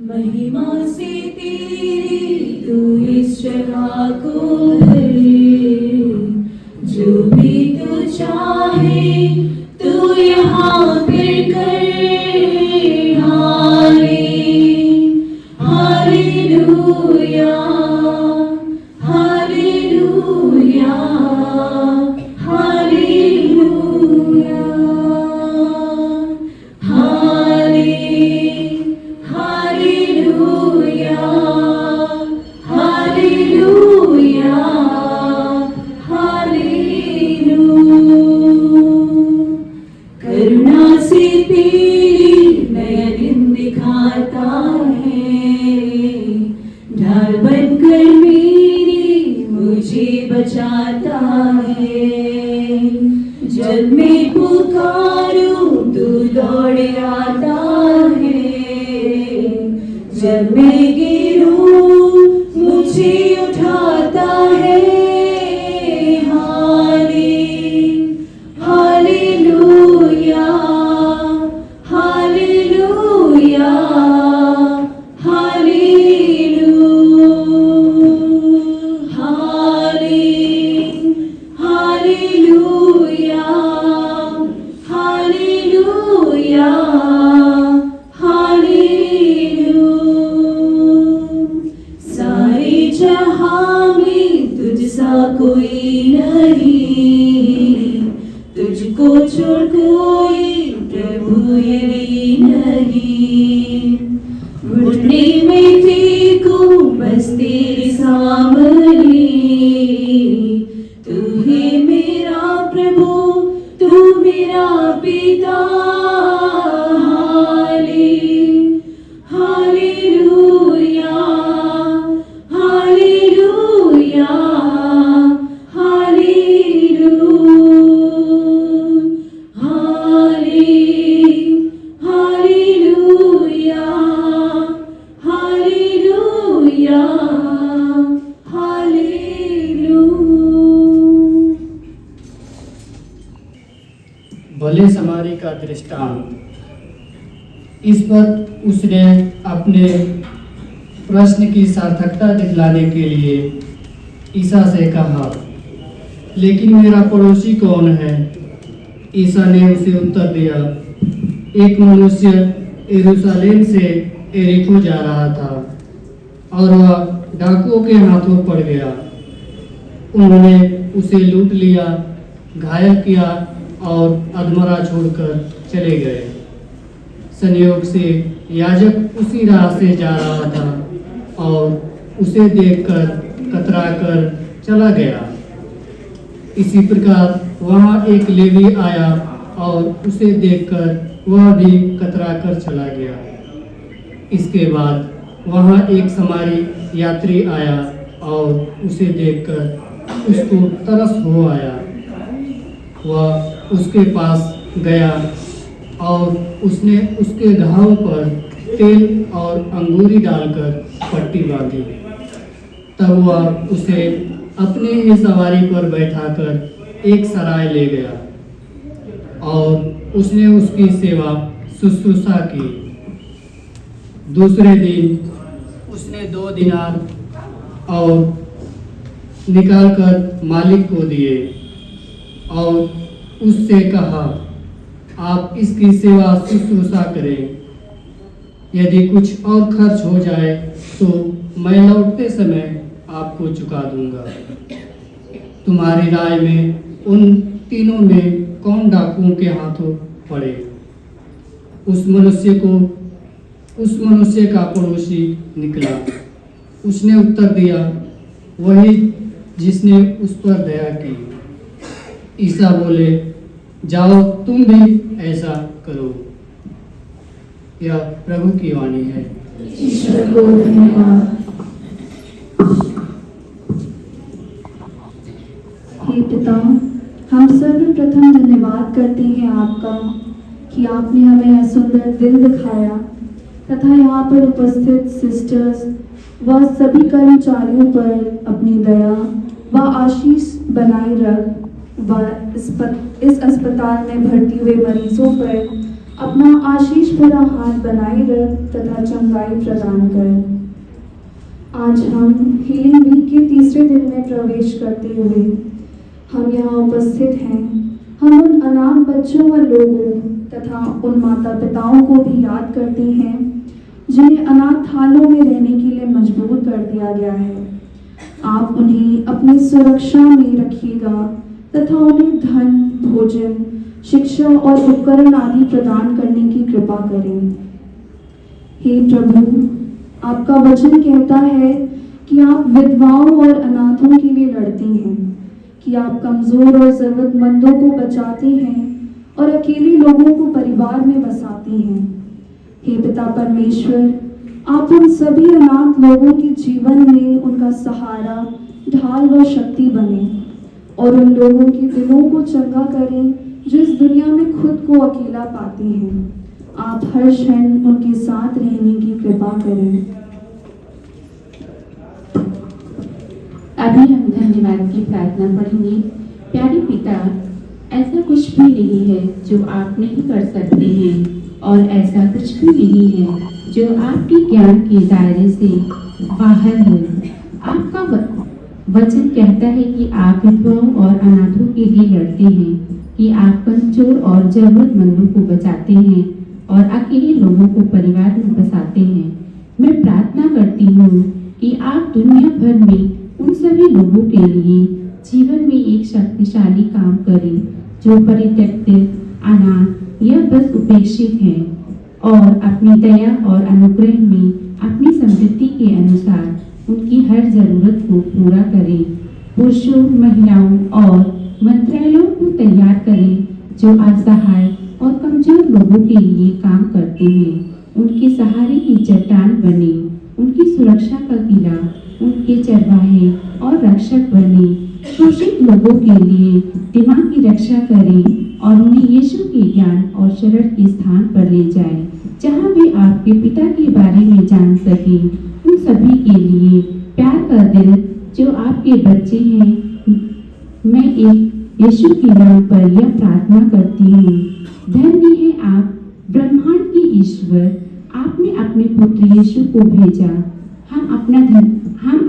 महिमा से तेरी तू इस जगह को भरे, जो भी तू चाहे तू यहाँ फिर कर। Hallelujah, hallelujah, hallelujah, hallelujah, hallelujah, hallelujah. करुणा से तेरी नया दिन दिखाता है, ढाल बनकर मेरी मुझे बचाता है। जब मैं पुकारूं तू दौड़ आता है, जब मैं गिरूं मुझे उठाता है। Hallelujah, hallelujah, hallelujah, hallelujah, hallelujah. सारे जहां में तुझ सा कोई नहीं, तुझको छोड़ कोई प्रभु यही नहीं। घुटने में टेको बस तेरे सामने, तू है मेरा प्रभु, तू मेरा पिता। Hallelujah, hallelujah, hallelujah, hallelujah, hallelujah. भले समारी का दृष्टांत। इस पर उसने अपने प्रश्न की सार्थकता दिखलाने के लिए ईसा से कहा, लेकिन मेरा पड़ोसी कौन है? ईसा ने उसे उत्तर दिया, एक मनुष्य यरूशलेम से एरिको जा रहा था और वह डाकुओं के हाथों पड़ गया। उन्होंने उसे लूट लिया, घायल किया और अधमरा छोड़कर चले गए। संयोग से याजक उसी राह से जा रहा था और उसे देखकर कतराकर चला गया। इसी प्रकार वहां एक लेवी आया और उसे देखकर वह भी कतराकर चला गया। इसके बाद वहां एक समारी यात्री आया और उसे देखकर उसको तरस हो आया। वह उसके पास गया और उसने उसके घाव पर तेल और अंगूरी डालकर पट्टी बांधी। तब वह उसे अपने ही सवारी पर बैठाकर एक सराय ले गया और उसने उसकी सेवा शुश्रूषा की। दूसरे दिन उसने 2 दिनार और निकालकर मालिक को दिए और उससे कहा, आप इसकी सेवा शुश्रूषा करें। यदि कुछ और खर्च हो जाए तो मैं लौटते समय आपको चुका दूंगा। तुम्हारी राय में उन तीनों में कौन डाकुओं के हाथों पड़े? उस मनुष्य का पड़ोसी निकला। उसने उत्तर दिया, वही जिसने उस पर दया की। ईसा बोले, जाओ तुम भी ऐसा करो। यह प्रभु की वाणी है। ईश्वर को धन्यवाद। हे पिता, हम सर्वप्रथम धन्यवाद करते हैं आपका कि आपने हमें यह सुंदर दिन दिखाया तथा यहाँ पर उपस्थित सिस्टर्स व सभी कर्मचारियों पर अपनी दया व आशीष बनाए रख। व इस अस्पताल में भर्ती हुए मरीजों पर अपना आशीष भरा हाथ बनाए रख तथा चंगाई प्रदान कर। आज हम हीलिंग वीक के तीसरे दिन में प्रवेश करते हुए हम यहाँ उपस्थित हैं। हम उन अनाथ बच्चों व लोगों तथा उन माता पिताओं को भी याद करते हैं जिन्हें अनाथालयों में रहने के लिए मजबूर कर दिया गया है। आप उन्हें अपनी सुरक्षा में रखिएगा तथा उन्हें धन, भोजन, शिक्षा और उपकरण आदि प्रदान करने की कृपा करें। हे प्रभु, आपका वचन कहता है कि आप विधवाओं और अनाथों के लिए लड़ते हैं, कि आप कमजोर और जरूरतमंदों को बचाते हैं और अकेले लोगों को परिवार में बसाते हैं। हे पिता परमेश्वर, आप उन सभी अनाथ लोगों के जीवन में उनका सहारा, ढाल व शक्ति बने और उन लोगों के दिलों को चंगा करें जो इस दुनिया में खुद को अकेला पाते हैं। आप हर क्षण उनके साथ रहने की कृपा करें। अभी हम धन्यवाद की प्रार्थना पढ़ेंगे। प्यारे पिता, ऐसा कुछ भी नहीं है जो आप नहीं कर सकते हैं और ऐसा कुछ भी नहीं है जो आपके ज्ञान के दायरे से बाहर है। आपका वचन कहता है कि आप विधवाओं और अनाथों के लिए लड़ते हैं, कि आप कमजोर और जरूरतमंदों को बचाते हैं और अकेले लोगों को परिवार में बसाते हैं। मैं प्रार्थना करती हूँ कि आप दुनिया भर में उन सभी लोगों के लिए जीवन में एक शक्तिशाली काम करें जो परित्यक्त, अनाथ या बस उपेक्षित हैं, और अपनी दया और अनुग्रह में अपनी समृद्धि के अनुसार उनकी हर जरूरत को पूरा करें। पुरुषों, महिलाओं और मंत्रालयों को तैयार करें जो असहाय और कमजोर लोगों के लिए काम करते हैं। उनके सहारे की चट्टान बने, उनकी सुरक्षा का किला, उनके चरवाहे और रक्षक बने। शोषित लोगों के लिए दिमाग की रक्षा करें और उन्हें यीशु के ज्ञान और शरण के स्थान पर ले जाएं, जहां वे आपके पिता के बारे में जान सकें। उन सभी के लिए प्यार का दिल जो आपके बच्चे हैं। मैं एक यीशु के नाम पर यह प्रार्थना करती हूँ। धन्य है आप ब्रह्मांड के ईश्वर, आपने अपने पुत्र यीशु को भेजा। हम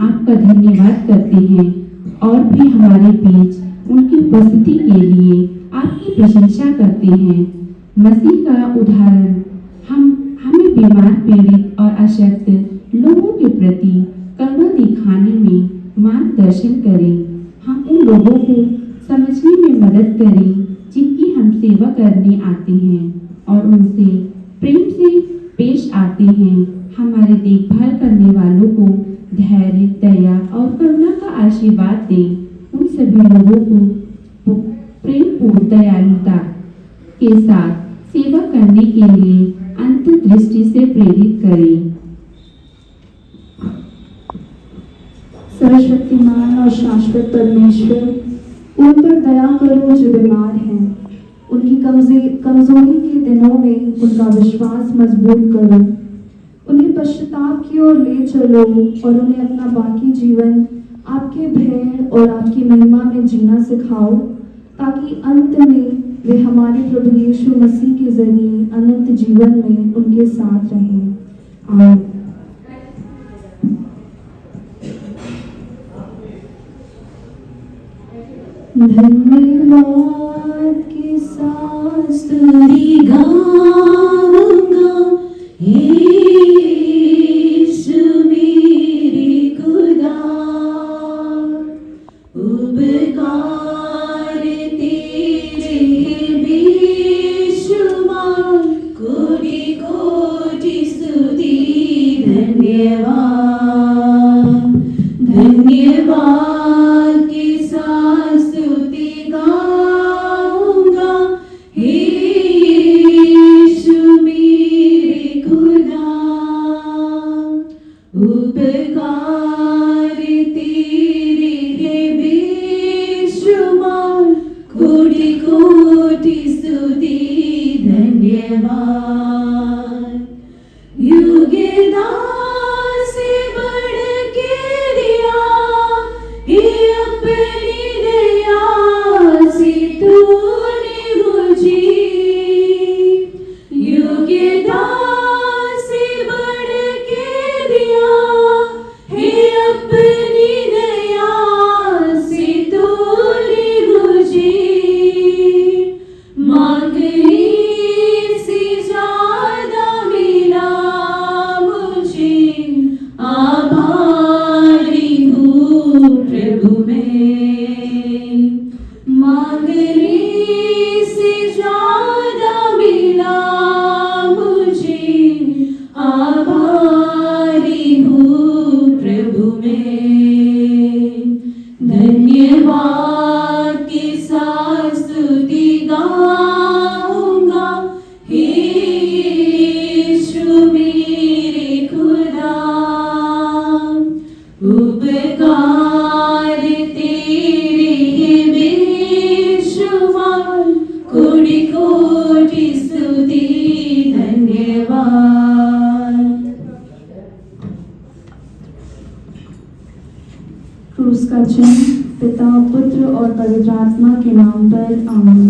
आपका धन्यवाद करते हैं और भी हमारे बीच उनकी उपस्थिति के लिए आपकी प्रशंसा करते हैं। मसीह का उदाहरण हमें बीमार, पीड़ित और अशक्त लोगों के प्रति करुणा दिखाने में मार्गदर्शन करें। हम उन लोगों को समझने में मदद करें जिनकी हम सेवा करने आते हैं और उनसे प्रेम से पेश आते हैं। हमारे देखभाल करने वालों को धैर्य, दया और करुणा का आशीर्वाद दें। उन सभी लोगों को प्रेमपूर्ण दयालुता के साथ सेवा करने के लिए अंतर्दृष्टि से प्रेरित करें। सर्वशक्तिमान और शाश्वत परमेश्वर, उन पर दया करो जो बीमार हैं। उनकी कमजोरी के दिनों में उनका विश्वास मजबूत करो। उन्हें पश्चाताप की ओर ले चलो और उन्हें अपना बाकी जीवन आपके भय और आपकी महिमा में जीना सिखाओ, ताकि अंत में वे हमारे प्रभु यीशु मसीह के जरिए अनंत जीवन में उनके साथ रहें। आमीन। धन्यवाद के साथ स्तुति गाऊंगा, यीशु मेरे खुदा। उपकार तेरे बेशुमार, कोटि कोटि स्तुति धन्यवाद। धन्यवाद के साथ स्तुति गाऊंगा, यीशु मेरे खुदा। उपकार तेरे है बेशुमार, कोटि कोटि स्तुति धन्यवाद। युगदास से बढ़ के दिया, ये अपनी दया मांगने से ज्यादा मिला मुझे, आभारी हूँ प्रभु मैं। धन्यवाद के साथ स्तुति गाऊंगा, हे यीशु मेरे खुदा। उपकार तेरे हैं बेशुमार, कोटि कोटि स्तुति धन्यवाद। क्रूस का चिन्ह पिता, पुत्र और पवित्र आत्मा के नाम पर आमीन।